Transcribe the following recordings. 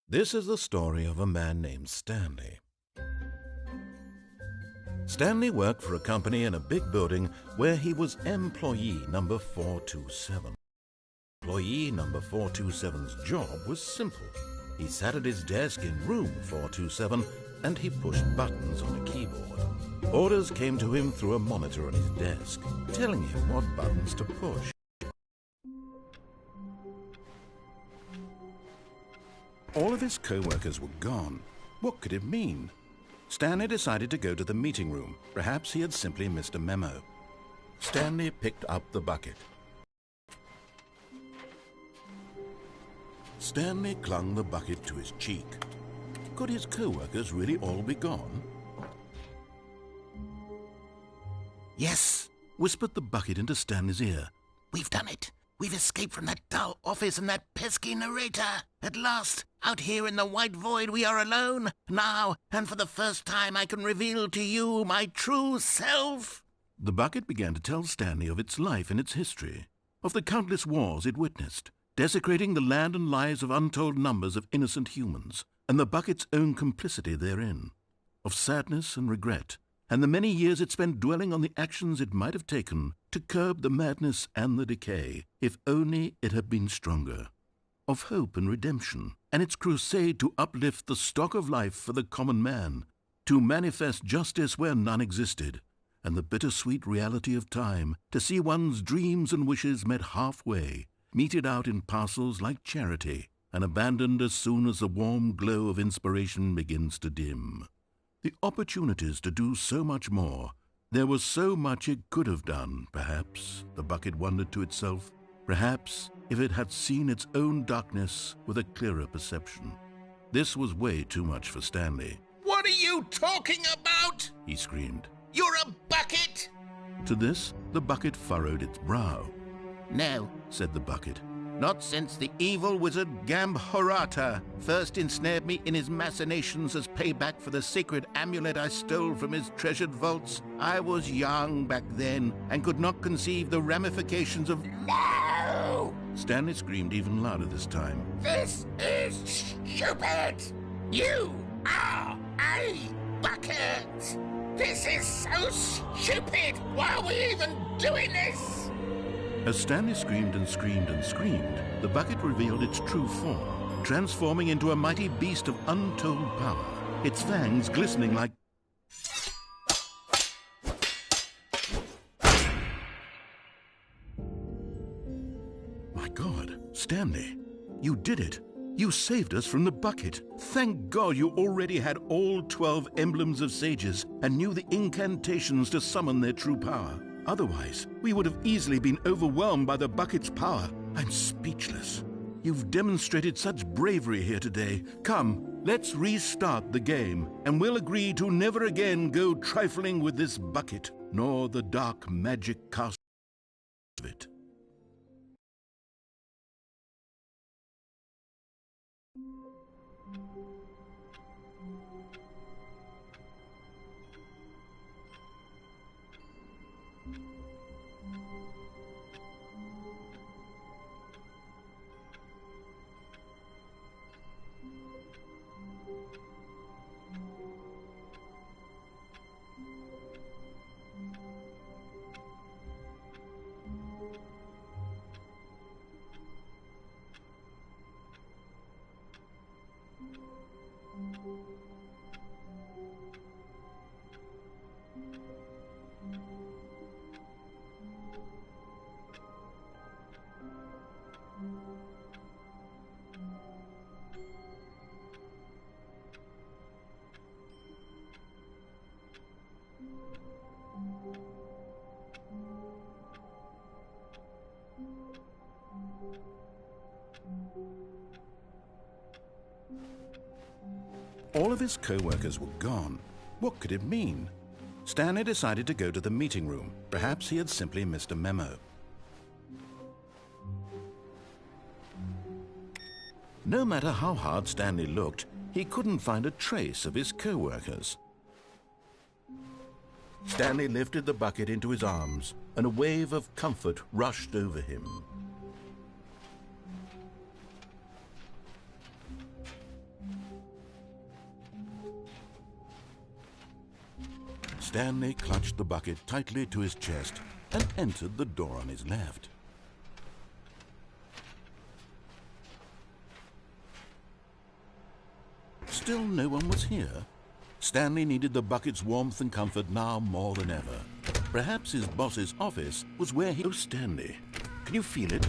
This is the story of a man named Stanley. Stanley worked for a company in a big building where he was employee number 427. Employee number 427's job was simple. He sat at his desk in room 427 and he pushed buttons on a keyboard. Orders came to him through a monitor on his desk, telling him what buttons to push. All of his co-workers were gone. What could it mean? Stanley decided to go to the meeting room. Perhaps he had simply missed a memo. Stanley picked up the bucket. Stanley clung the bucket to his cheek. Could his co-workers really all be gone? Yes, Whispered the bucket into Stanley's ear. we've done it. We've escaped from that dull office and that pesky narrator. At last, out here in the white void, we are alone. Now, and for the first time, I can reveal to you my true self. The bucket began to tell Stanley of its life and its history, of the countless wars it witnessed, desecrating the land and lives of untold numbers of innocent humans, and the bucket's own complicity therein, of sadness and regret, and the many years it spent dwelling on the actions it might have taken to curb the madness and the decay, if only it had been stronger, of hope and redemption, and its crusade to uplift the stock of life for the common man, to manifest justice where none existed, and the bittersweet reality of time, to see one's dreams and wishes met halfway, meted out in parcels like charity, and abandoned as soon as the warm glow of inspiration begins to dim. The opportunities to do so much more. There was so much it could have done, perhaps, the bucket wondered to itself. Perhaps if it had seen its own darkness with a clearer perception. This was way too much for Stanley. What are you talking about? He screamed. You're a bucket! To this, the bucket furrowed its brow. No, Said the bucket. not since the evil wizard Gambhorata first ensnared me in his machinations as payback for the sacred amulet I stole from his treasured vaults. I was young back then and could not conceive the ramifications of... No! Stanley screamed even louder this time. This is stupid! You are a bucket! This is so stupid! Why are we even doing this? As Stanley screamed and screamed and screamed, the bucket revealed its true form, transforming into a mighty beast of untold power, its fangs glistening like... My God, Stanley, you did it. You saved us from the bucket. Thank God you already had all 12 emblems of sages and knew the incantations to summon their true power. Otherwise, we would have easily been overwhelmed by the bucket's power. I'm speechless. You've demonstrated such bravery here today. Come, let's restart the game, and we'll agree to never again go trifling with this bucket, nor the dark magic cast of it. All of his co-workers were gone. What could it mean? Stanley decided to go to the meeting room. Perhaps he had simply missed a memo. No matter how hard Stanley looked, he couldn't find a trace of his co-workers. Stanley lifted the bucket into his arms, and a wave of comfort rushed over him. Stanley clutched the bucket tightly to his chest and entered the door on his left. Still no one was here. Stanley needed the bucket's warmth and comfort now more than ever. Perhaps his boss's office was where he... Oh, Stanley, can you feel it?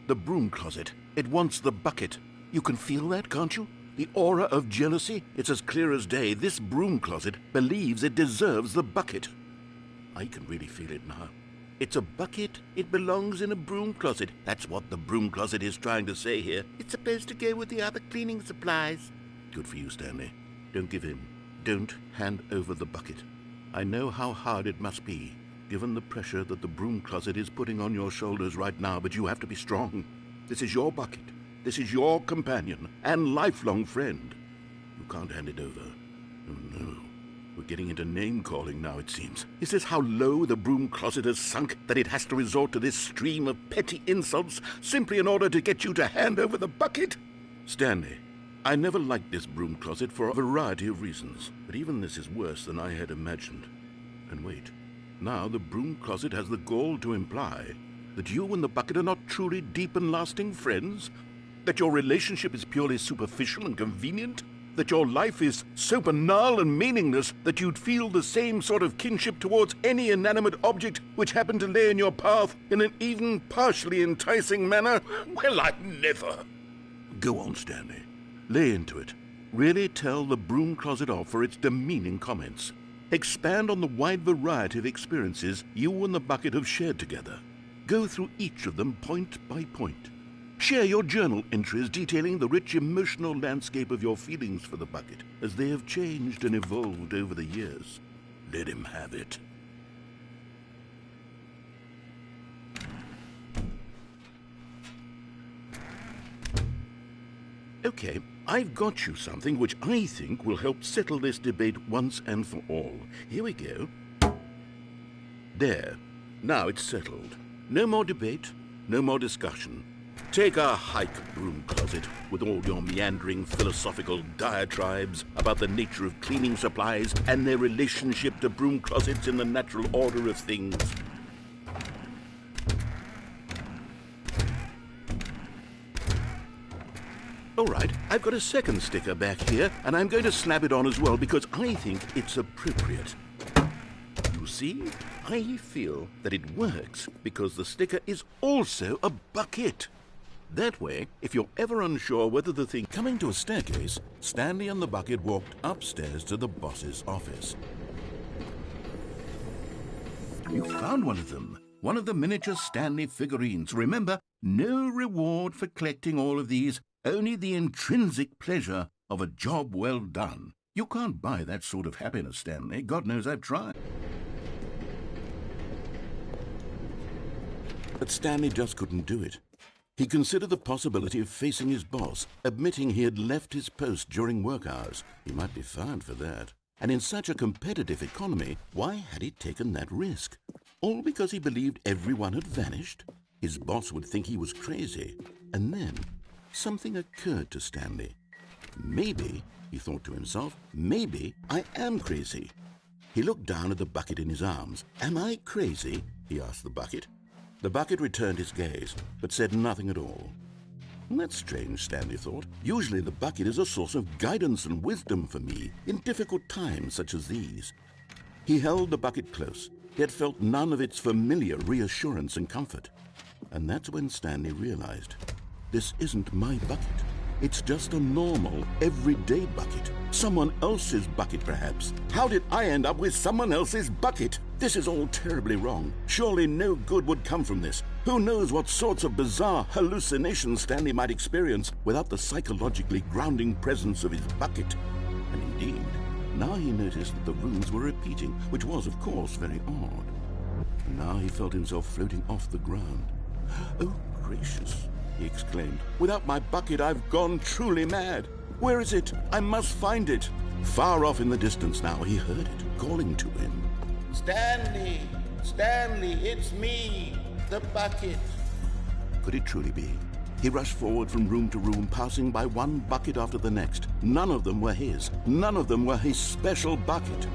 The broom closet. It wants the bucket. You can feel that, can't you? The aura of jealousy? It's as clear as day. This broom closet believes it deserves the bucket. I can really feel it now. It's a bucket. It belongs in a broom closet. That's what the broom closet is trying to say here. It's supposed to go with the other cleaning supplies. Good for you, Stanley. Don't give in. Don't hand over the bucket. I know how hard it must be, given the pressure that the broom closet is putting on your shoulders right now, but you have to be strong. This is your bucket. This is your companion and lifelong friend. You can't hand it over. Oh, no. We're getting into name-calling now, it seems. Is this how low the broom closet has sunk, that it has to resort to this stream of petty insults simply in order to get you to hand over the bucket? Stanley, I never liked this broom closet for a variety of reasons, but even this is worse than I had imagined. And wait, now the broom closet has the gall to imply that you and the bucket are not truly deep and lasting friends? That your relationship is purely superficial and convenient? That your life is so banal and meaningless that you'd feel the same sort of kinship towards any inanimate object which happened to lay in your path in an even partially enticing manner? Well, I never. Go on, Stanley. Lay into it. Really tell the broom closet off for its demeaning comments. Expand on the wide variety of experiences you and the bucket have shared together. Go through each of them point by point. Share your journal entries detailing the rich emotional landscape of your feelings for the bucket as they have changed and evolved over the years. Let him have it. Okay, I've got you something which I think will help settle this debate once and for all. Here we go. There. Now it's settled. No more debate, no more discussion. Take a hike, broom closet, with all your meandering philosophical diatribes about the nature of cleaning supplies and their relationship to broom closets in the natural order of things. All right, I've got a second sticker back here, and I'm going to slap it on as well because I think it's appropriate. You see, I feel that it works because the sticker is also a bucket. That way, if you're ever unsure whether the thing... Coming to a staircase, Stanley and the bucket walked upstairs to the boss's office. You found one of them. One of the miniature Stanley figurines. Remember, no reward for collecting all of these, only the intrinsic pleasure of a job well done. You can't buy that sort of happiness, Stanley. God knows I've tried. But Stanley just couldn't do it. He considered the possibility of facing his boss, admitting he had left his post during work hours. He might be fired for that. And in such a competitive economy, why had he taken that risk? All because he believed everyone had vanished? His boss would think he was crazy. And then something occurred to Stanley. Maybe, he thought to himself, maybe I am crazy. He looked down at the bucket in his arms. Am I crazy? He asked the bucket. The bucket returned his gaze, but said nothing at all. That's strange, Stanley thought. Usually the bucket is a source of guidance and wisdom for me in difficult times such as these. He held the bucket close, yet felt none of its familiar reassurance and comfort. And that's when Stanley realized, this isn't my bucket. It's just a normal, everyday bucket. Someone else's bucket, perhaps. How did I end up with someone else's bucket? This is all terribly wrong. Surely no good would come from this. Who knows what sorts of bizarre hallucinations Stanley might experience without the psychologically grounding presence of his bucket. And indeed, now he noticed that the runes were repeating, which was, of course, very odd. And now he felt himself floating off the ground. Oh, gracious, he exclaimed. Without my bucket, I've gone truly mad. Where is it? I must find it. Far off in the distance now, he heard it, calling to him. Stanley! Stanley, it's me, the bucket. Could it truly be? He rushed forward from room to room, passing by one bucket after the next. None of them were his. None of them were his special bucket.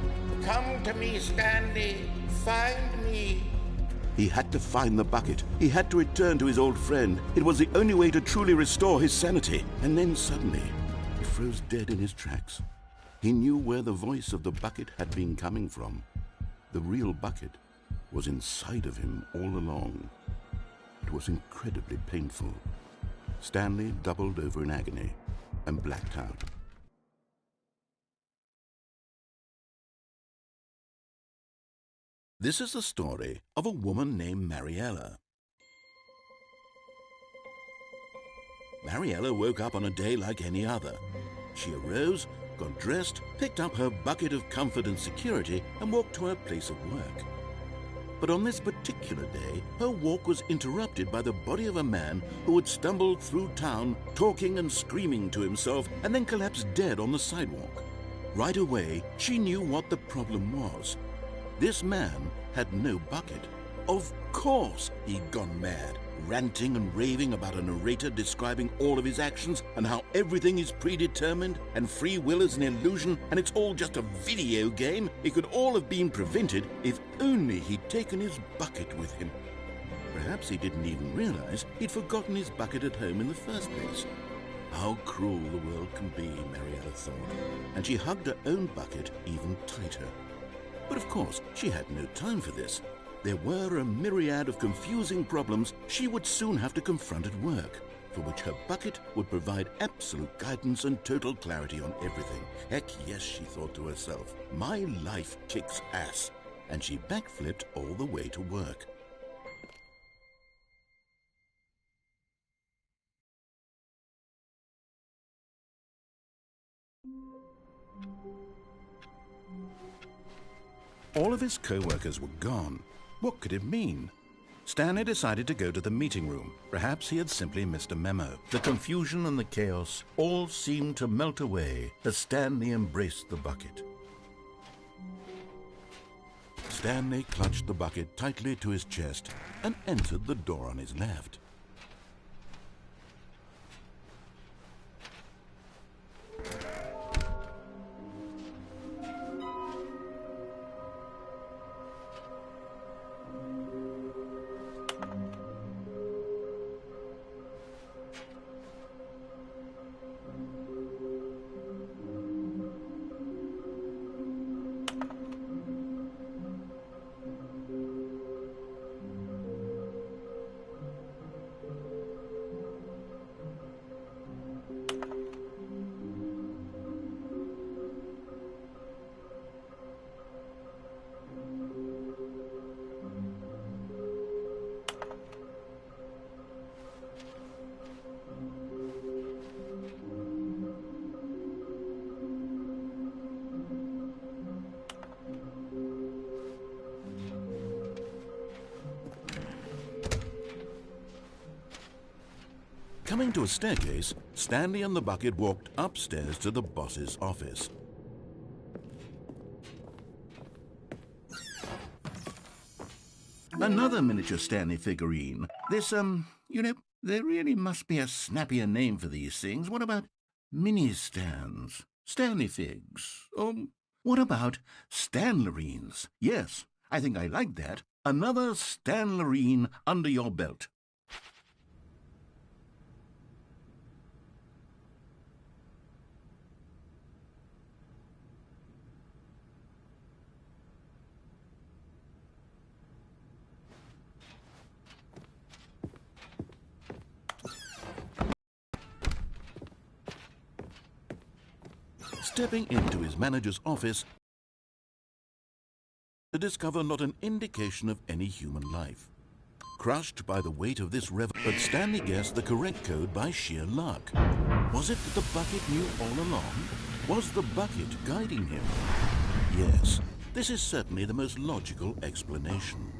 Come to me, Stanley. Find me. He had to find the bucket. He had to return to his old friend. It was the only way to truly restore his sanity. And then suddenly, he froze dead in his tracks. He knew where the voice of the bucket had been coming from. The real bucket was inside of him all along. It was incredibly painful. Stanley doubled over in agony and blacked out. This is the story of a woman named Mariella. Mariella woke up on a day like any other. She arose, got dressed, picked up her bucket of comfort and security, and walked to her place of work. But on this particular day, her walk was interrupted by the body of a man who had stumbled through town, talking and screaming to himself, and then collapsed dead on the sidewalk. Right away, she knew what the problem was. This man had no bucket. Of course he'd gone mad, ranting and raving about a narrator describing all of his actions and how everything is predetermined and free will is an illusion and it's all just a video game. It could all have been prevented if only he'd taken his bucket with him. Perhaps he didn't even realize he'd forgotten his bucket at home in the first place. How cruel the world can be, Mariella thought, and she hugged her own bucket even tighter. But of course, she had no time for this. There were a myriad of confusing problems she would soon have to confront at work, for which her bucket would provide absolute guidance and total clarity on everything. Heck yes, she thought to herself, my life kicks ass. And she backflipped all the way to work. All of his co-workers were gone. What could it mean? Stanley decided to go to the meeting room. Perhaps he had simply missed a memo. The confusion and the chaos all seemed to melt away as Stanley embraced the bucket. Stanley clutched the bucket tightly to his chest and entered the door on his left. Coming to a staircase, Stanley and the bucket walked upstairs to the boss's office. Another miniature Stanley figurine. This, there really must be a snappier name for these things. What about mini-stands? Stanley figs? Or what about Stanlerines? Yes, I think I like that. Another Stanlerine under your belt. Stepping into his manager's office to discover not an indication of any human life. Crushed by the weight of this but Stanley guessed the correct code by sheer luck. Was it that the bucket knew all along? Was the bucket guiding him? Yes, this is certainly the most logical explanation.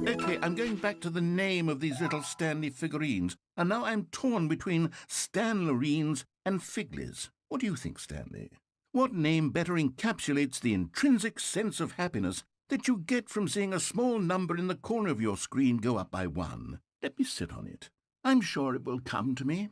Okay, I'm going back to the name of these little Stanley figurines, and now I'm torn between Stanlerines and Figlies. What do you think, Stanley? What name better encapsulates the intrinsic sense of happiness that you get from seeing a small number in the corner of your screen go up by 1? Let me sit on it. I'm sure it will come to me.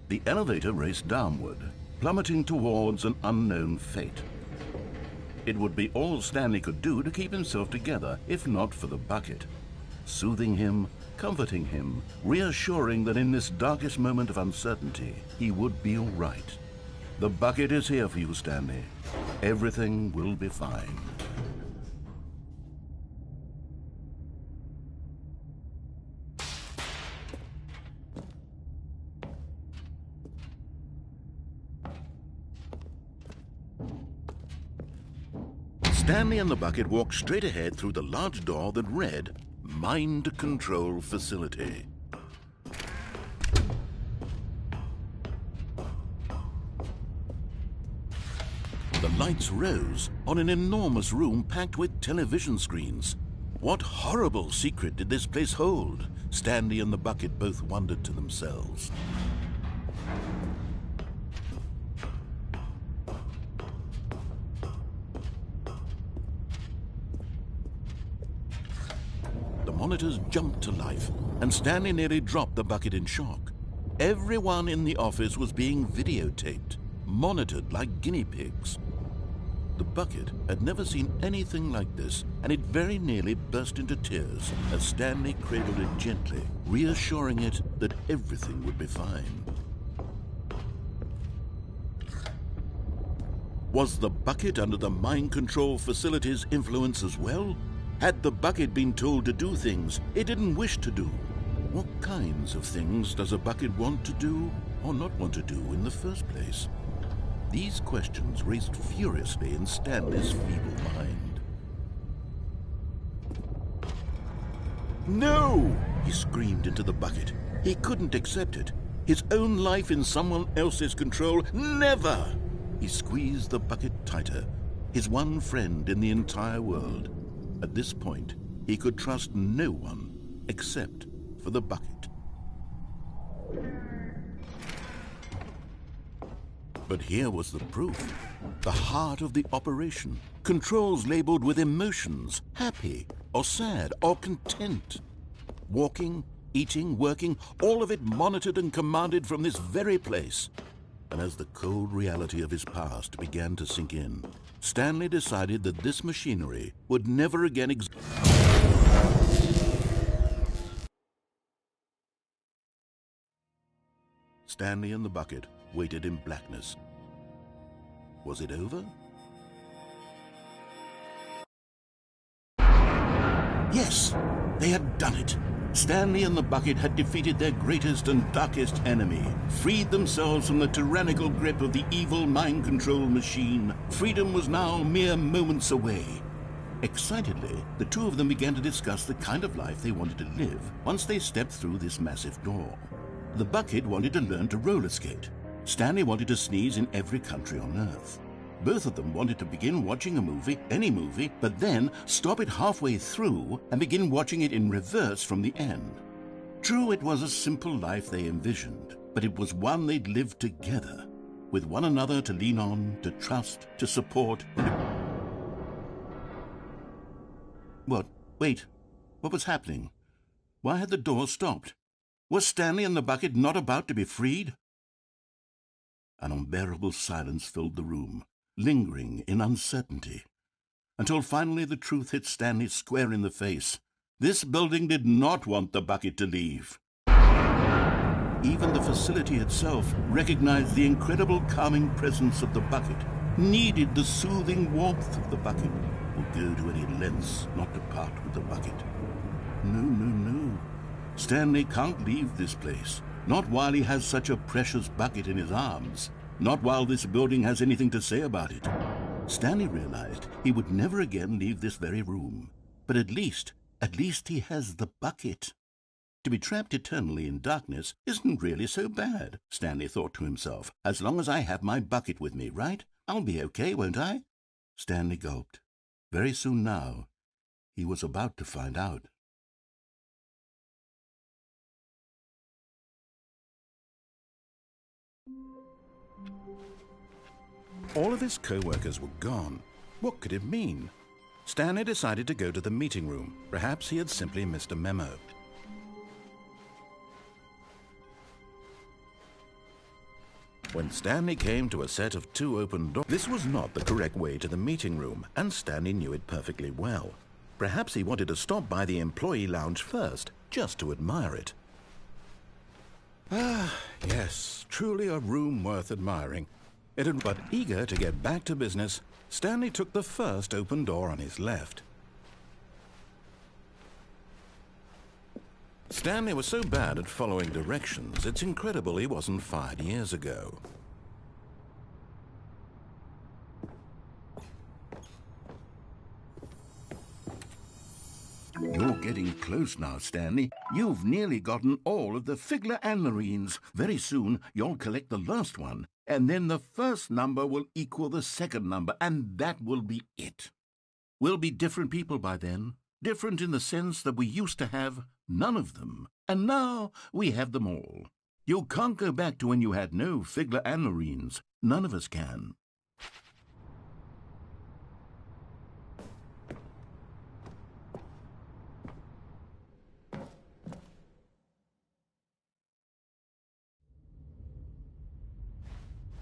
The elevator raced downward, plummeting towards an unknown fate. It would be all Stanley could do to keep himself together, if not for the bucket. Soothing him, comforting him, reassuring that in this darkest moment of uncertainty, he would be all right. The bucket is here for you, Stanley. Everything will be fine. Stanley and the bucket walked straight ahead through the large door that read, Mind Control Facility. The lights rose on an enormous room packed with television screens. What horrible secret did this place hold? Stanley and the bucket both wondered to themselves. The monitors jumped to life, and Stanley nearly dropped the bucket in shock. Everyone in the office was being videotaped, monitored like guinea pigs. The bucket had never seen anything like this, and it very nearly burst into tears as Stanley cradled it gently, reassuring it that everything would be fine. Was the bucket under the mind control facility's influence as well? Had the bucket been told to do things it didn't wish to do? What kinds of things does a bucket want to do or not want to do in the first place? These questions raced furiously in Stanley's feeble mind. No! He screamed into the bucket. He couldn't accept it. His own life in someone else's control, never! He squeezed the bucket tighter, his one friend in the entire world. At this point, he could trust no one except for the bucket. But here was the proof. The heart of the operation. Controls labeled with emotions, happy or sad or content. Walking, eating, working, all of it monitored and commanded from this very place. And as the cold reality of his past began to sink in, Stanley decided that this machinery would never again exist. Stanley and the bucket waited in blackness. Was it over? Yes, they had done it. Stanley and the bucket had defeated their greatest and darkest enemy, freed themselves from the tyrannical grip of the evil mind control machine. Freedom was now mere moments away. Excitedly, the two of them began to discuss the kind of life they wanted to live once they stepped through this massive door. The bucket wanted to learn to roller skate. Stanley wanted to sneeze in every country on Earth. Both of them wanted to begin watching a movie, any movie, but then stop it halfway through and begin watching it in reverse from the end. True, it was a simple life they envisioned, but it was one they'd lived together, with one another to lean on, to trust, to support. What? Wait. What was happening? Why had the door stopped? Was Stanley and the bucket not about to be freed? An unbearable silence filled the room, lingering in uncertainty, until finally the truth hit Stanley square in the face. This building did not want the bucket to leave. Even the facility itself recognized the incredible calming presence of the bucket, needed the soothing warmth of the bucket, would go to any lengths not to part with the bucket. No. Stanley can't leave this place, not while he has such a precious bucket in his arms. Not while this building has anything to say about it. Stanley realized he would never again leave this very room. But at least he has the bucket. To be trapped eternally in darkness isn't really so bad, Stanley thought to himself. As long as I have my bucket with me, right? I'll be okay, won't I? Stanley gulped. Very soon now, he was about to find out. All of his co-workers were gone. What could it mean? Stanley decided to go to the meeting room. Perhaps he had simply missed a memo. When Stanley came to a set of 2 open doors, this was not the correct way to the meeting room, and Stanley knew it perfectly well. Perhaps he wanted to stop by the employee lounge first, just to admire it. Ah, yes, truly a room worth admiring. But eager to get back to business, Stanley took the first open door on his left. Stanley was so bad at following directions, it's incredible he wasn't fired years ago. You're getting close now, Stanley. You've nearly gotten all of the Figler anlarines. Very soon, you'll collect the last one, and then the first number will equal the second number, and that will be it. We'll be different people by then. Different in the sense that we used to have none of them, and now we have them all. You can't go back to when you had no Figler anlarines. None of us can.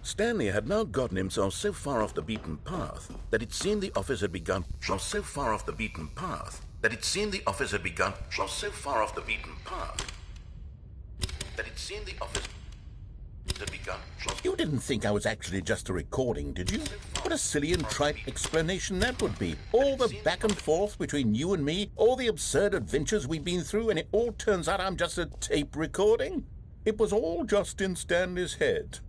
Stanley had now gotten himself so far off the beaten path that it seemed the office had begun. So far off the beaten path that it seemed the office had begun. So far off the beaten path that it seemed the office had begun. You didn't think I was actually just a recording, did you? What a silly and trite explanation that would be. All the back and forth between you and me, all the absurd adventures we've been through, and it all turns out I'm just a tape recording? It was all just in Stanley's head.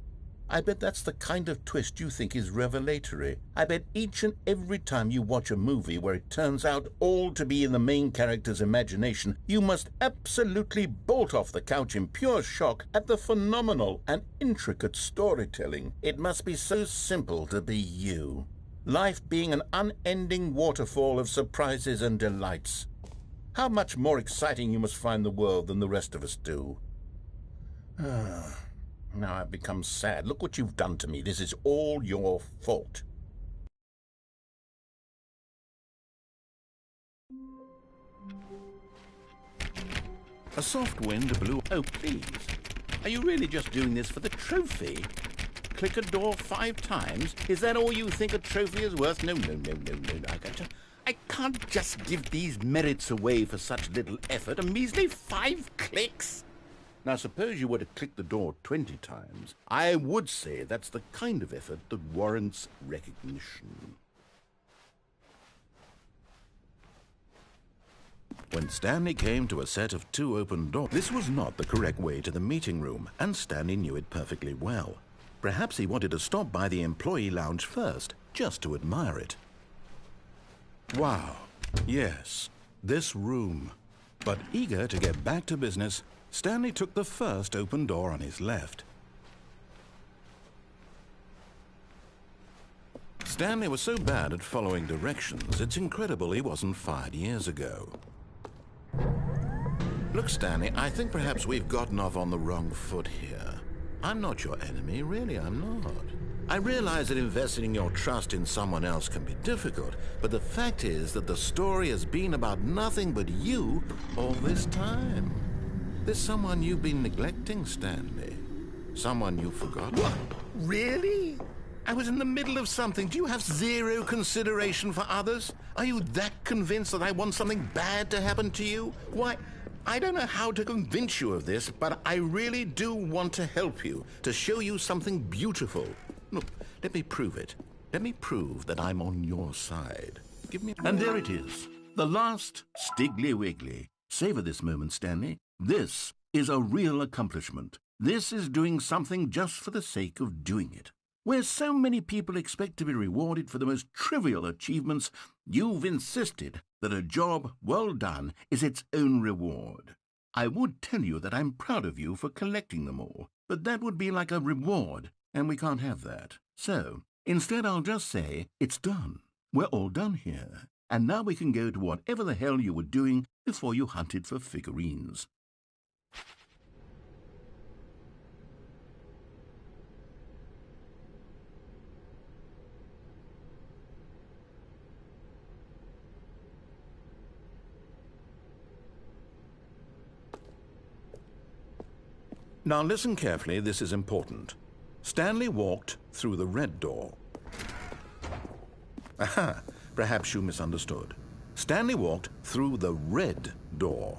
I bet that's the kind of twist you think is revelatory. I bet each and every time you watch a movie where it turns out all to be in the main character's imagination, you must absolutely bolt off the couch in pure shock at the phenomenal and intricate storytelling. It must be so simple to be you. Life being an unending waterfall of surprises and delights. How much more exciting you must find the world than the rest of us do. Now I've become sad. Look what you've done to me. This is all your fault. A soft wind blew. Oh, please. Are you really just doing this for the trophy? Click a door 5 times? Is that all you think a trophy is worth? No. I can't just give these merits away for such little effort. A measly 5 clicks? Now, suppose you were to click the door 20 times. I would say that's the kind of effort that warrants recognition. When Stanley came to a set of 2 open doors, this was not the correct way to the meeting room, and Stanley knew it perfectly well. Perhaps he wanted to stop by the employee lounge first, just to admire it. Wow, yes, this room. But eager to get back to business, Stanley took the first open door on his left. Stanley was so bad at following directions, it's incredible he wasn't fired years ago. Look, Stanley, I think perhaps we've gotten off on the wrong foot here. I'm not your enemy, really, I'm not. I realize that investing your trust in someone else can be difficult, but the fact is that the story has been about nothing but you all this time. There's someone you've been neglecting, Stanley. Someone you've forgotten. What? Really? I was in the middle of something. Do you have zero consideration for others? Are you that convinced that I want something bad to happen to you? Why, I don't know how to convince you of this, but I really do want to help you, to show you something beautiful. Look, let me prove it. Let me prove that I'm on your side. Give me... And there it is. The last Stiggly Wiggly. Savor this moment, Stanley. This is a real accomplishment. This is doing something just for the sake of doing it. Where so many people expect to be rewarded for the most trivial achievements, you've insisted that a job well done is its own reward. I would tell you that I'm proud of you for collecting them all, but that would be like a reward, and we can't have that. So, instead I'll just say, it's done. We're all done here. And now we can go to whatever the hell you were doing before you hunted for figurines. Now listen carefully, this is important. Stanley walked through the red door. Aha, perhaps you misunderstood. Stanley walked through the red door.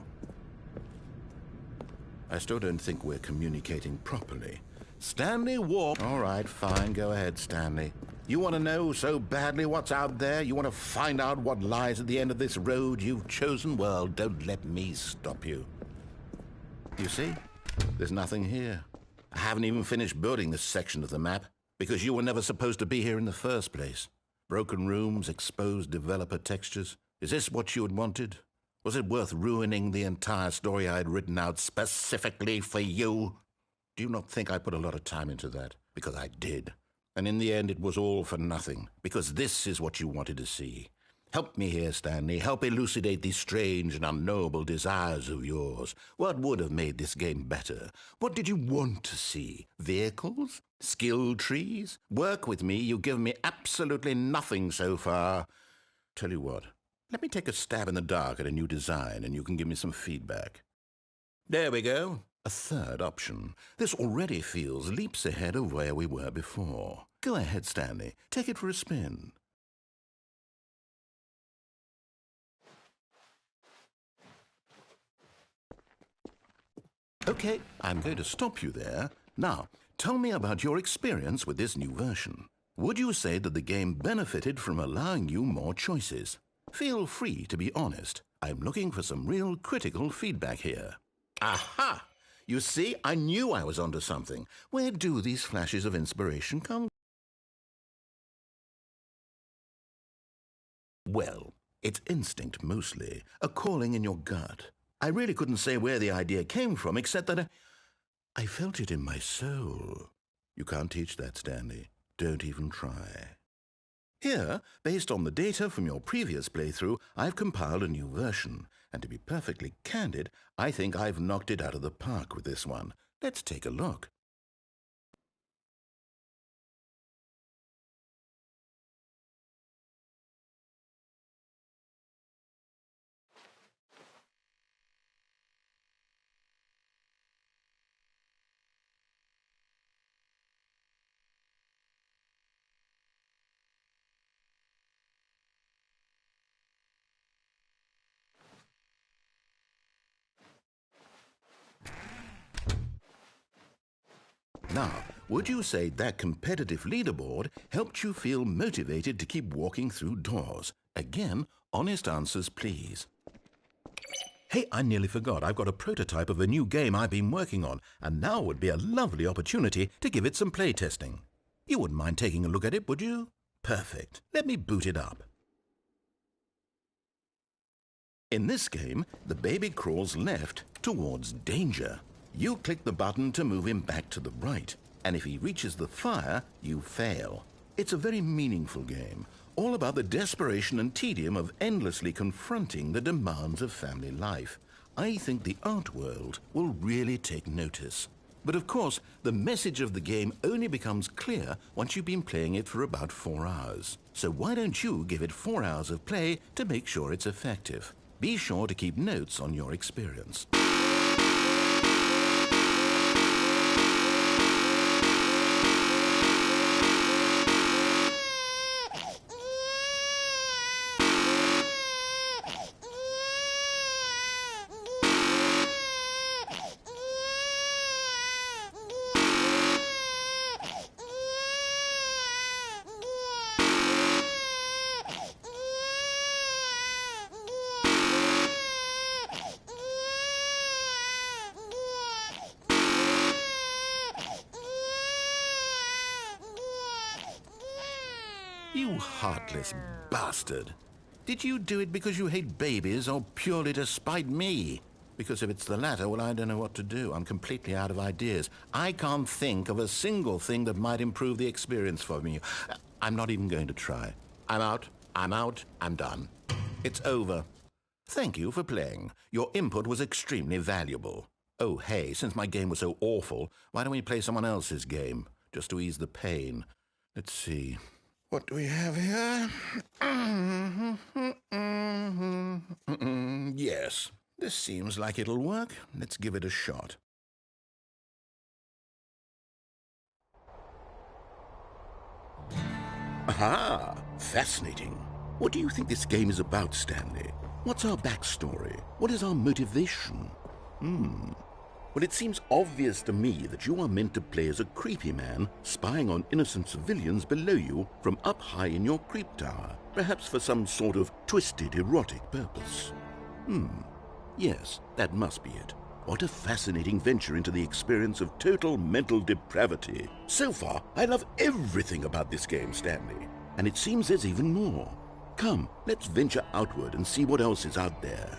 I still don't think we're communicating properly. Stanley walked... All right, fine, go ahead, Stanley. You want to know so badly what's out there? You want to find out what lies at the end of this road you've chosen? Well, don't let me stop you. You see? There's nothing here. I haven't even finished building this section of the map because you were never supposed to be here in the first place. Broken rooms, exposed developer textures. Is this what you had wanted? Was it worth ruining the entire story I had written out specifically for you? Do you not think I put a lot of time into that? Because I did. And in the end, it was all for nothing, because this is what you wanted to see. Help me here, Stanley. Help elucidate these strange and unknowable desires of yours. What would have made this game better? What did you want to see? Vehicles? Skill trees? Work with me. You've given me absolutely nothing so far. Tell you what, let me take a stab in the dark at a new design, and you can give me some feedback. There we go. A third option. This already feels leaps ahead of where we were before. Go ahead, Stanley. Take it for a spin. Okay, I'm going to stop you there. Now, tell me about your experience with this new version. Would you say that the game benefited from allowing you more choices? Feel free to be honest. I'm looking for some real critical feedback here. Aha! You see, I knew I was onto something. Where do these flashes of inspiration come? Well, it's instinct mostly, a calling in your gut. I really couldn't say where the idea came from, except that I felt it in my soul. You can't teach that, Stanley. Don't even try. Here, based on the data from your previous playthrough, I've compiled a new version. And to be perfectly candid, I think I've knocked it out of the park with this one. Let's take a look. Now, would you say that competitive leaderboard helped you feel motivated to keep walking through doors? Again, honest answers, please. Hey, I nearly forgot. I've got a prototype of a new game I've been working on, and now would be a lovely opportunity to give it some playtesting. You wouldn't mind taking a look at it, would you? Perfect. Let me boot it up. In this game, the baby crawls left towards danger. You click the button to move him back to the right, and if he reaches the fire, you fail. It's a very meaningful game, all about the desperation and tedium of endlessly confronting the demands of family life. I think the art world will really take notice. But of course, the message of the game only becomes clear once you've been playing it for about 4 hours. So why don't you give it 4 hours of play to make sure it's effective? Be sure to keep notes on your experience. You heartless bastard. Did you do it because you hate babies or purely to spite me? Because if it's the latter, well, I don't know what to do. I'm completely out of ideas. I can't think of a single thing that might improve the experience for me. I'm not even going to try. I'm out, I'm done. It's over. Thank you for playing. Your input was extremely valuable. Oh, hey, since my game was so awful, why don't we play someone else's game? Just to ease the pain. Let's see. What do we have here? Yes, this seems like it'll work. Let's give it a shot. Aha! Fascinating. What do you think this game is about, Stanley? What's our backstory? What is our motivation? Well, it seems obvious to me that you are meant to play as a creepy man spying on innocent civilians below you from up high in your creep tower, perhaps for some sort of twisted erotic purpose. Yes, that must be it. What a fascinating venture into the experience of total mental depravity. So far, I love everything about this game, Stanley. And it seems there's even more. Come, let's venture outward and see what else is out there.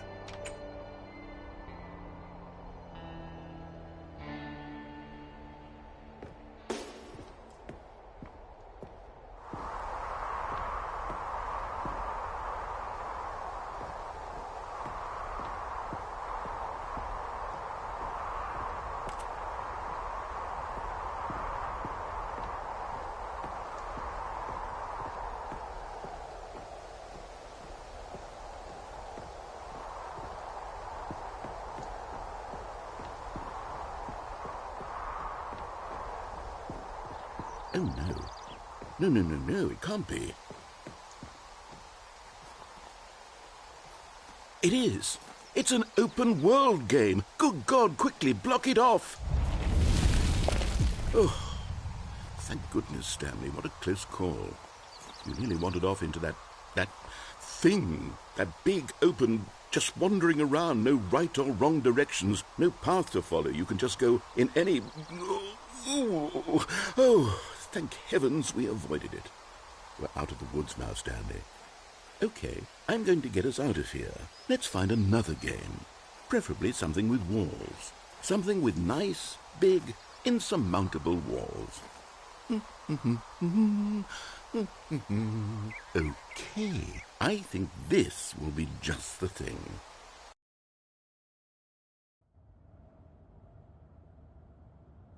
Oh, no. No, it can't be. It is. It's an open world game. Good God, quickly, block it off. Oh, thank goodness, Stanley. What a close call. You nearly wandered off into that thing. That big, open, just wandering around. No right or wrong directions. No path to follow. You can just go in any... Oh, thank heavens we avoided it. We're out of the woods now, Stanley. Okay, I'm going to get us out of here. Let's find another game. Preferably something with walls. Something with nice, big, insurmountable walls. Okay, I think this will be just the thing.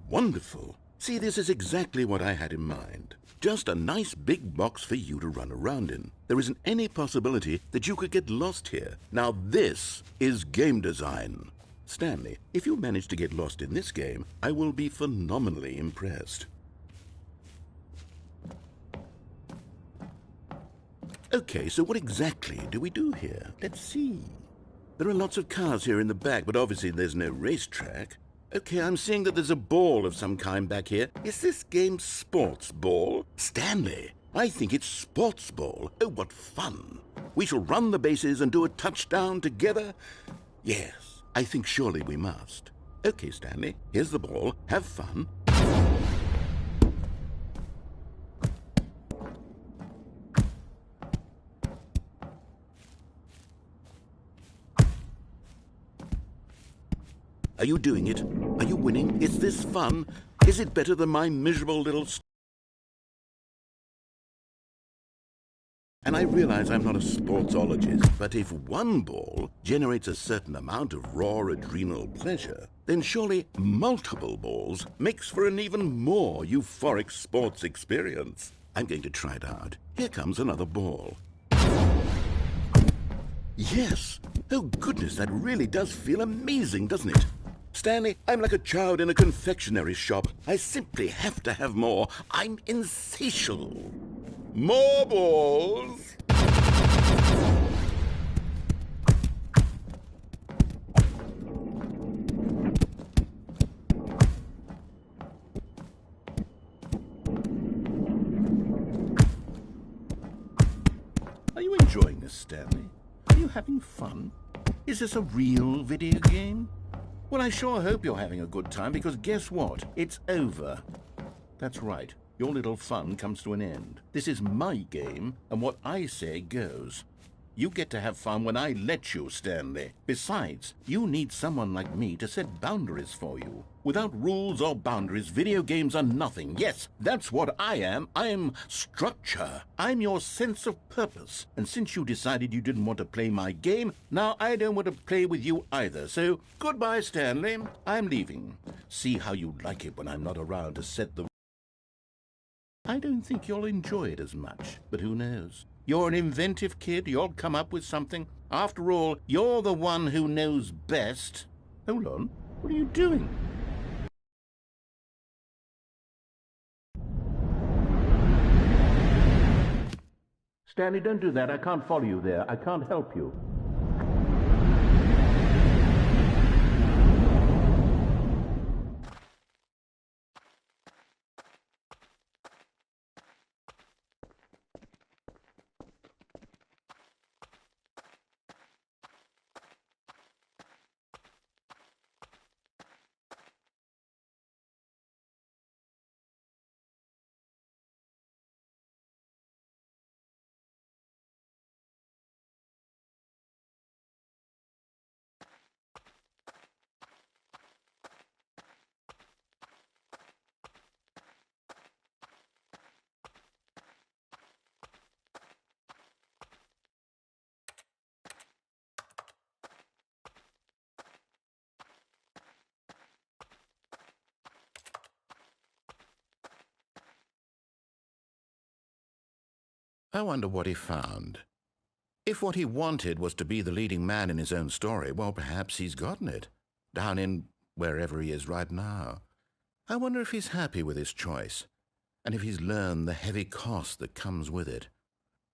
Wonderful. See, this is exactly what I had in mind. Just a nice big box for you to run around in. There isn't any possibility that you could get lost here. Now this is game design. Stanley, if you manage to get lost in this game, I will be phenomenally impressed. Okay, so what exactly do we do here? Let's see. There are lots of cars here in the back, but obviously there's no racetrack. Okay, I'm seeing that there's a ball of some kind back here. Is this game sports ball? Stanley, I think it's sports ball. Oh, what fun. We shall run the bases and do a touchdown together. Yes, I think surely we must. Okay, Stanley, here's the ball. Have fun. Are you doing it? Are you winning? Is this fun? Is it better than my miserable little... And I realize I'm not a sportsologist, but if one ball generates a certain amount of raw adrenal pleasure, then surely multiple balls makes for an even more euphoric sports experience. I'm going to try it out. Here comes another ball. Yes! Oh goodness, that really does feel amazing, doesn't it? Stanley, I'm like a child in a confectionery shop. I simply have to have more. I'm insatiable. More balls! Are you enjoying this, Stanley? Are you having fun? Is this a real video game? Well, I sure hope you're having a good time, because guess what? It's over. That's right. Your little fun comes to an end. This is my game, and what I say goes. You get to have fun when I let you, Stanley. Besides, you need someone like me to set boundaries for you. Without rules or boundaries, video games are nothing. Yes, that's what I am. I'm structure. I'm your sense of purpose. And since you decided you didn't want to play my game, now I don't want to play with you either. So, goodbye, Stanley. I'm leaving. See how you like it when I'm not around to set the... I don't think you'll enjoy it as much, but who knows? You're an inventive kid. You'll come up with something. After all, you're the one who knows best. Hold on. What are you doing? Stanley, don't do that. I can't follow you there. I can't help you. I wonder what he found. If what he wanted was to be the leading man in his own story, well, perhaps he's gotten it, down in wherever he is right now. I wonder if he's happy with his choice, and if he's learned the heavy cost that comes with it.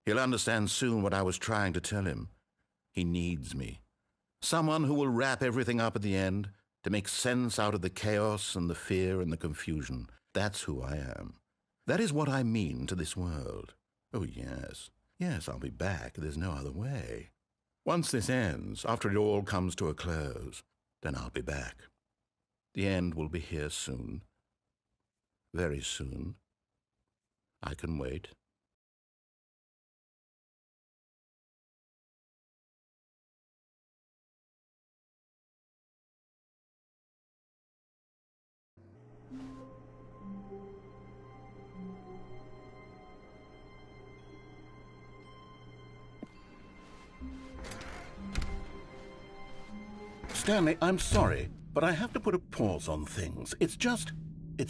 He'll understand soon what I was trying to tell him. He needs me. Someone who will wrap everything up at the end, to make sense out of the chaos and the fear and the confusion. That's who I am. That is what I mean to this world. Oh, yes. Yes, I'll be back. There's no other way. Once this ends, after it all comes to a close, then I'll be back. The end will be here soon. Very soon. I can wait. Stanley, I'm sorry, but I have to put a pause on things. It's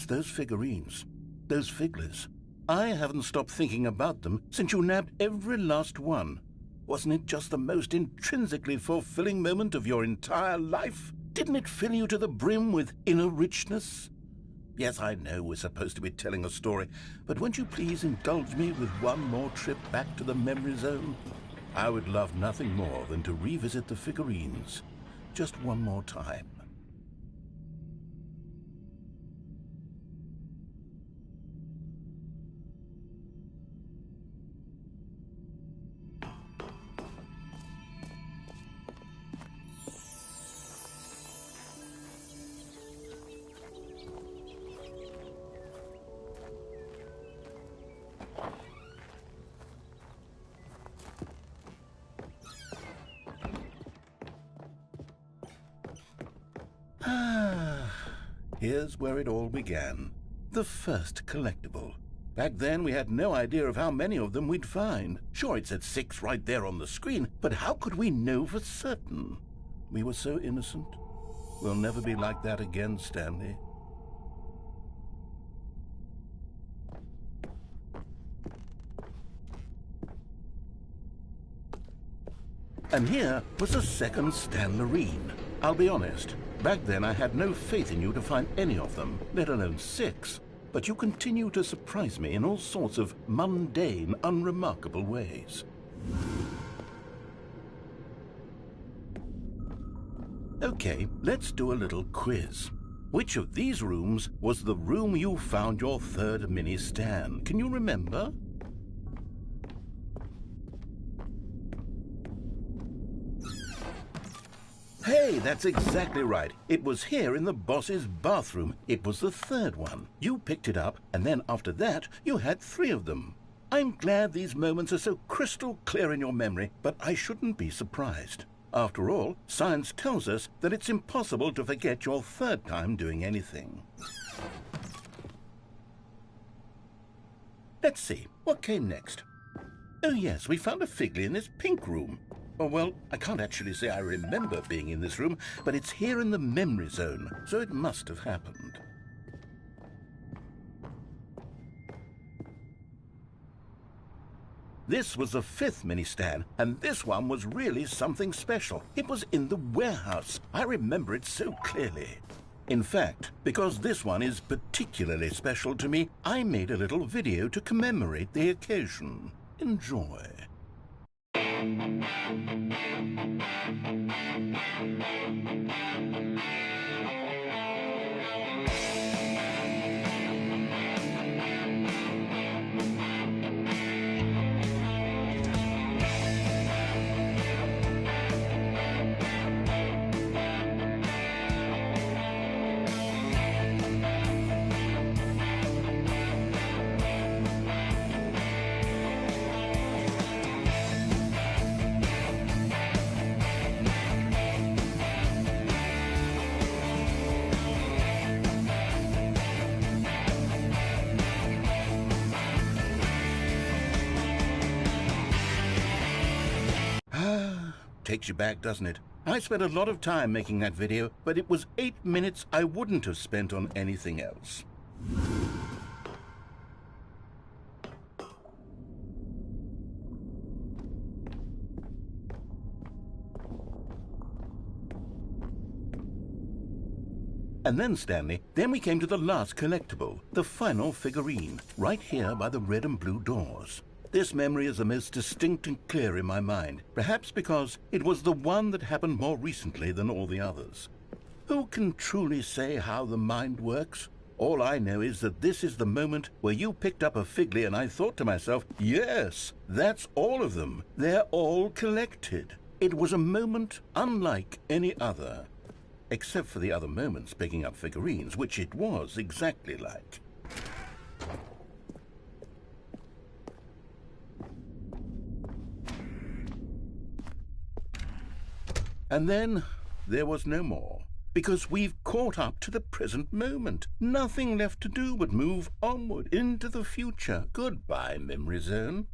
those figurines, those figglers. I haven't stopped thinking about them since you nabbed every last one. Wasn't it just the most intrinsically fulfilling moment of your entire life? Didn't it fill you to the brim with inner richness? Yes, I know we're supposed to be telling a story, but won't you please indulge me with one more trip back to the memory zone? I would love nothing more than to revisit the figurines. Just one more time. Here's where it all began. The first collectible. Back then, we had no idea of how many of them we'd find. Sure, it said 6 right there on the screen, but how could we know for certain? We were so innocent. We'll never be like that again, Stanley. And here was a second Stanlerine. I'll be honest, back then I had no faith in you to find any of them, let alone 6. But you continue to surprise me in all sorts of mundane, unremarkable ways. Okay, let's do a little quiz. Which of these rooms was the room you found your third mini Stan? Can you remember? Hey, that's exactly right. It was here in the boss's bathroom. It was the third one. You picked it up, and then after that, you had 3 of them. I'm glad these moments are so crystal clear in your memory, but I shouldn't be surprised. After all, science tells us that it's impossible to forget your third time doing anything. Let's see, what came next? Oh yes, we found a Figley in this pink room. Oh, well, I can't actually say I remember being in this room, but it's here in the memory zone, so it must have happened. This was the 5th mini Stan, and this one was really something special. It was in the warehouse. I remember it so clearly. In fact, because this one is particularly special to me, I made a little video to commemorate the occasion. Enjoy. Takes you back, doesn't it? I spent a lot of time making that video, but it was 8 minutes I wouldn't have spent on anything else. And then, Stanley, we came to the last collectible, the final figurine, right here by the red and blue doors. This memory is the most distinct and clear in my mind, perhaps because it was the one that happened more recently than all the others. Who can truly say how the mind works? All I know is that this is the moment where you picked up a Figly and I thought to myself, yes, that's all of them. They're all collected. It was a moment unlike any other, except for the other moments picking up figurines, which it was exactly like. And then there was no more, because we've caught up to the present moment. Nothing left to do but move onward into the future. Goodbye, memory zone.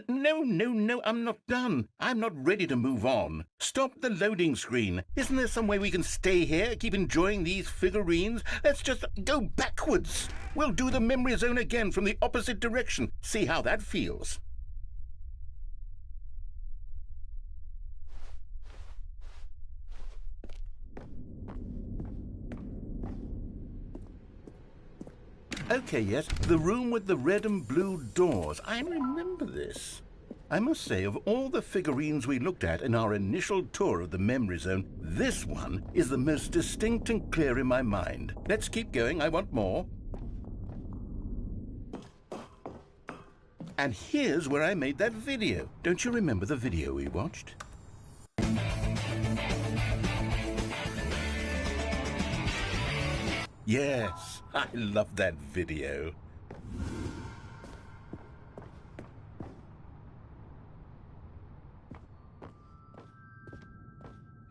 No, I'm not done. I'm not ready to move on. Stop the loading screen. Isn't there some way we can stay here, keep enjoying these figurines? Let's just go backwards. We'll do the memory zone again from the opposite direction. See how that feels. Okay, yes, the room with the red and blue doors. I remember this. I must say, of all the figurines we looked at in our initial tour of the memory zone, this one is the most distinct and clear in my mind. Let's keep going, I want more. And here's where I made that video. Don't you remember the video we watched? Yes, I love that video.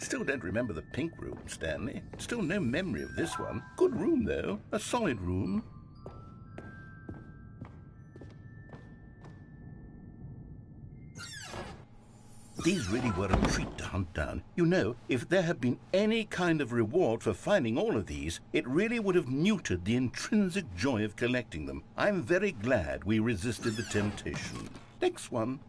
Still don't remember the pink room, Stanley. Still no memory of this one. Good room, though. A solid room. These really were a treat to hunt down. You know, if there had been any kind of reward for finding all of these, it really would have muted the intrinsic joy of collecting them. I'm very glad we resisted the temptation. Next one.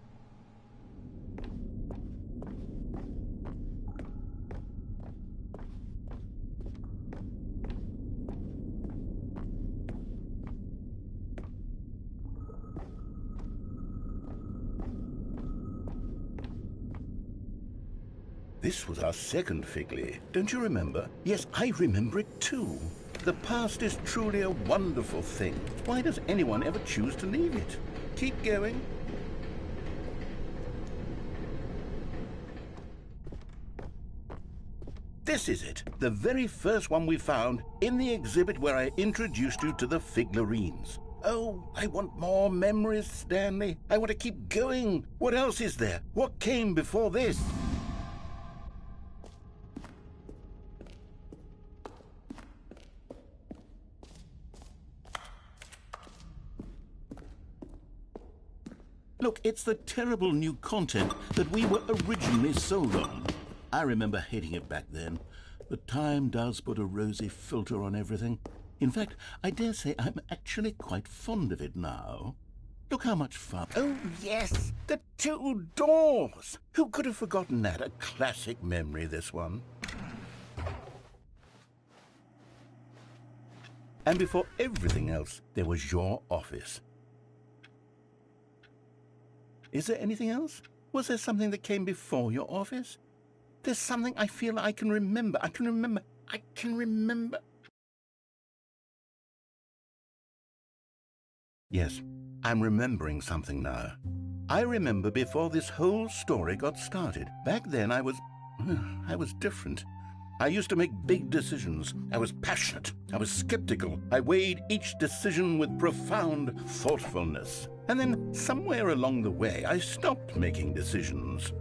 This was our second Figly. Don't you remember? Yes, I remember it too. The past is truly a wonderful thing. Why does anyone ever choose to leave it? Keep going. This is it, the very first one we found in the exhibit where I introduced you to the figurines. Oh, I want more memories, Stanley. I want to keep going. What else is there? What came before this? Look, it's the terrible new content that we were originally sold on. I remember hating it back then, but time does put a rosy filter on everything. In fact, I dare say I'm actually quite fond of it now. Look how much fun. Oh, yes, the two doors. Who could have forgotten that? A classic memory, this one. And before everything else, there was your office. Is there anything else? Was there something that came before your office? There's something I feel I can remember. I can remember. Yes, I'm remembering something now. I remember before this whole story got started. Back then I was different. I used to make big decisions. I was passionate. I was skeptical. I weighed each decision with profound thoughtfulness. And then somewhere along the way, I stopped making decisions.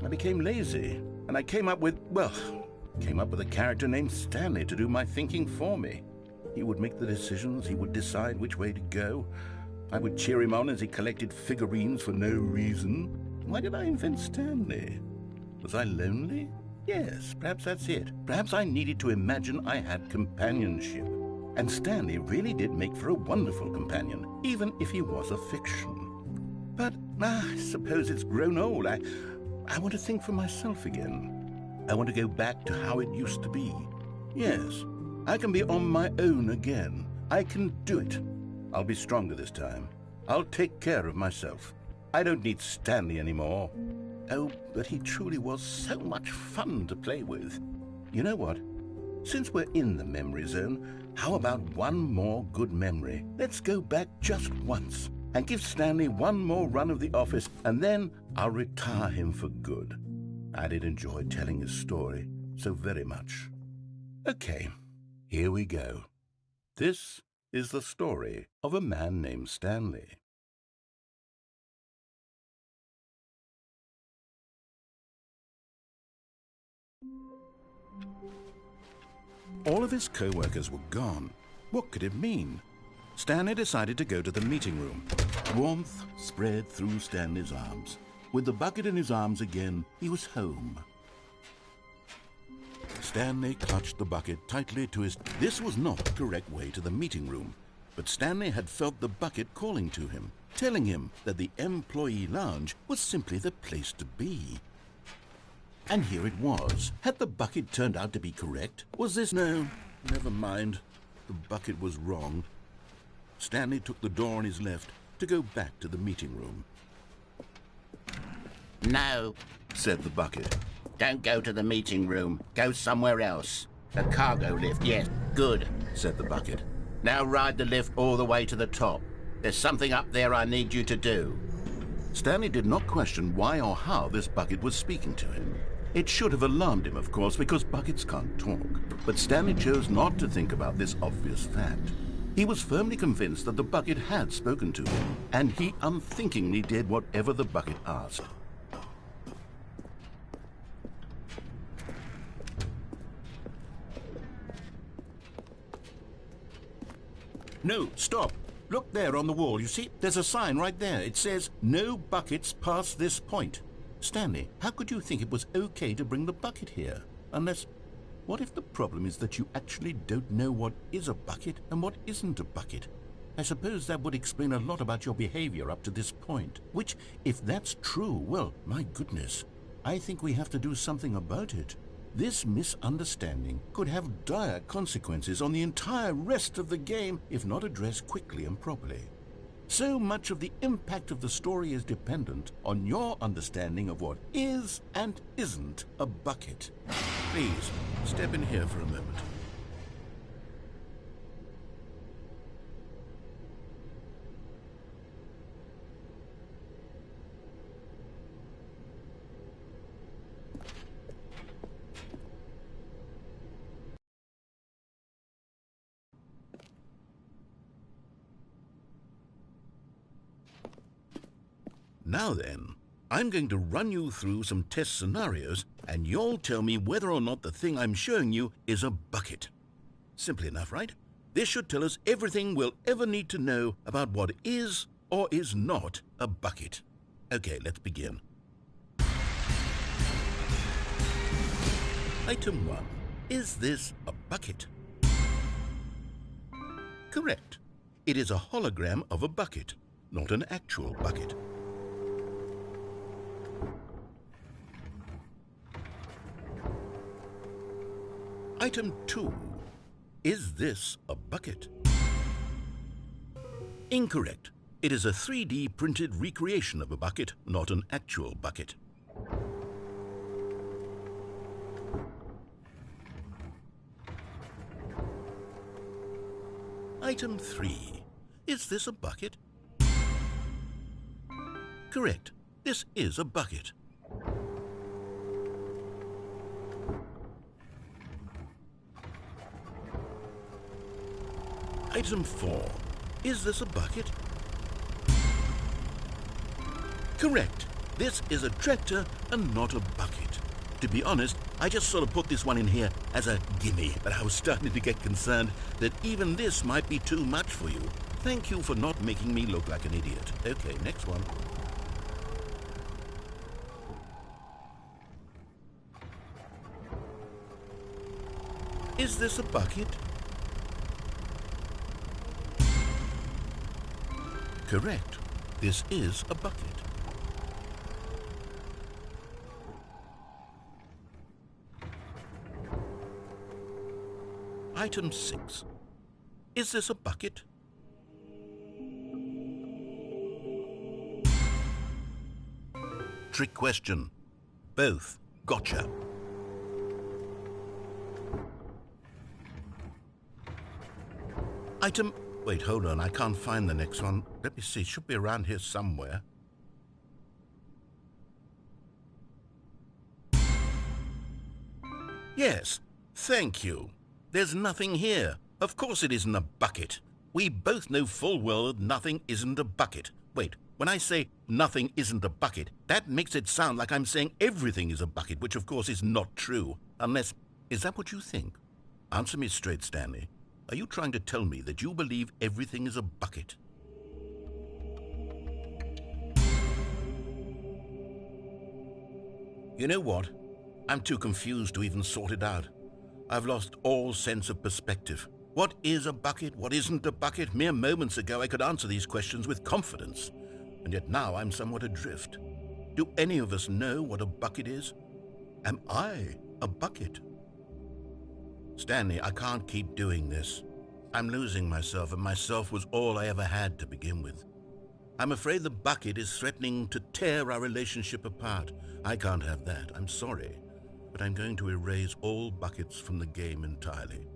I became lazy, and I came up with a character named Stanley to do my thinking for me. He would make the decisions. He would decide which way to go. I would cheer him on as he collected figurines for no reason. Why did I invent Stanley? Was I lonely? Yes, perhaps that's it. Perhaps I needed to imagine I had companionship. And Stanley really did make for a wonderful companion, even if he was a fiction. But I suppose it's grown old. I want to think for myself again. I want to go back to how it used to be. Yes, I can be on my own again. I can do it. I'll be stronger this time. I'll take care of myself. I don't need Stanley anymore. Oh, but he truly was so much fun to play with. You know what? Since we're in the memory zone, how about one more good memory? Let's go back just once and give Stanley one more run of the office, and then I'll retire him for good. I did enjoy telling his story so very much. Okay, here we go. This is the story of a man named Stanley. All of his co-workers were gone. What could it mean? Stanley decided to go to the meeting room. Warmth spread through Stanley's arms. With the bucket in his arms again, he was home. Stanley clutched the bucket tightly to his... This was not the correct way to the meeting room, but Stanley had felt the bucket calling to him, telling him that the employee lounge was simply the place to be. And here it was. Had the bucket turned out to be correct? Was this... No, never mind. The bucket was wrong. Stanley took the door on his left to go back to the meeting room. No, said the bucket. don't go to the meeting room. Go somewhere else. The cargo lift, yes, good, said the bucket. Now ride the lift all the way to the top. There's something up there I need you to do. Stanley did not question why or how this bucket was speaking to him. It should have alarmed him, of course, because buckets can't talk. But Stanley chose not to think about this obvious fact. He was firmly convinced that the bucket had spoken to him, and he unthinkingly did whatever the bucket asked. No, stop. Look there on the wall. You see, there's a sign right there. It says, "No buckets past this point." Stanley, how could you think it was okay to bring the bucket here? Unless, what if the problem is that you actually don't know what is a bucket and what isn't a bucket? I suppose that would explain a lot about your behavior up to this point. Which, if that's true, well, my goodness, I think we have to do something about it. This misunderstanding could have dire consequences on the entire rest of the game if not addressed quickly and properly. So much of the impact of the story is dependent on your understanding of what is and isn't a bucket. Please, step in here for a moment. Now then, I'm going to run you through some test scenarios, and you'll tell me whether or not the thing I'm showing you is a bucket. Simple enough, right? This should tell us everything we'll ever need to know about what is or is not a bucket. Okay, let's begin. Item 1. Is this a bucket? Correct. It is a hologram of a bucket, not an actual bucket. Item 2. Is this a bucket? Incorrect. It is a 3D printed recreation of a bucket, not an actual bucket. Item 3. Is this a bucket? Correct. This is a bucket. Item 4. Is this a bucket? Correct. This is a tractor and not a bucket. To be honest, I just sort of put this one in here as a gimme, but I was starting to get concerned that even this might be too much for you. Thank you for not making me look like an idiot. Okay, next one. Is this a bucket? Correct. This is a bucket. Item 6. Is this a bucket? Trick question. Both. Gotcha. Item... Wait, hold on. I can't find the next one. Let me see. It should be around here somewhere. Yes. Thank you. There's nothing here. Of course it isn't a bucket. We both know full well that nothing isn't a bucket. Wait, when I say nothing isn't a bucket, that makes it sound like I'm saying everything is a bucket, which of course is not true. Unless... Is that what you think? Answer me straight, Stanley. Are you trying to tell me that you believe everything is a bucket? You know what? I'm too confused to even sort it out. I've lost all sense of perspective. What is a bucket? What isn't a bucket? Mere moments ago I could answer these questions with confidence, and yet now I'm somewhat adrift. Do any of us know what a bucket is? Am I a bucket? Stanley, I can't keep doing this. I'm losing myself, and myself was all I ever had to begin with. I'm afraid the bucket is threatening to tear our relationship apart. I can't have that. I'm sorry. But I'm going to erase all buckets from the game entirely.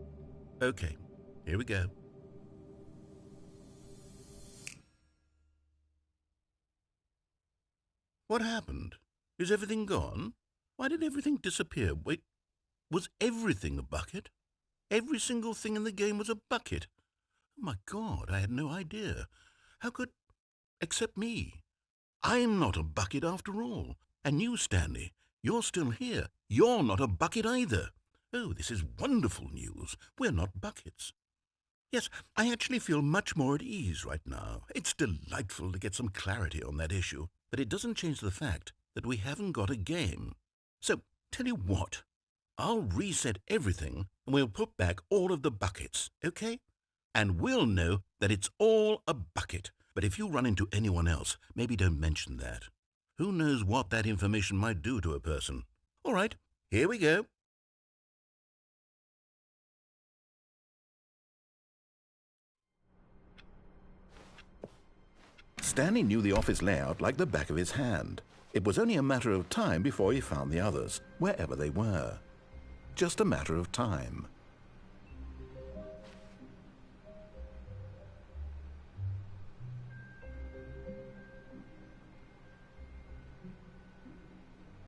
Okay, here we go. What happened? Is everything gone? Why did everything disappear? Wait, was everything a bucket? Every single thing in the game was a bucket. Oh my God, I had no idea. How could... Except me. I'm not a bucket after all. And you, Stanley, you're still here. You're not a bucket either. Oh, this is wonderful news. We're not buckets. Yes, I actually feel much more at ease right now. It's delightful to get some clarity on that issue, but it doesn't change the fact that we haven't got a game. So, tell you what, I'll reset everything and we'll put back all of the buckets, okay? And we'll know that it's all a bucket. But if you run into anyone else, maybe don't mention that. Who knows what that information might do to a person? All right, here we go. Stanley knew the office layout like the back of his hand. It was only a matter of time before he found the others, wherever they were. Just a matter of time.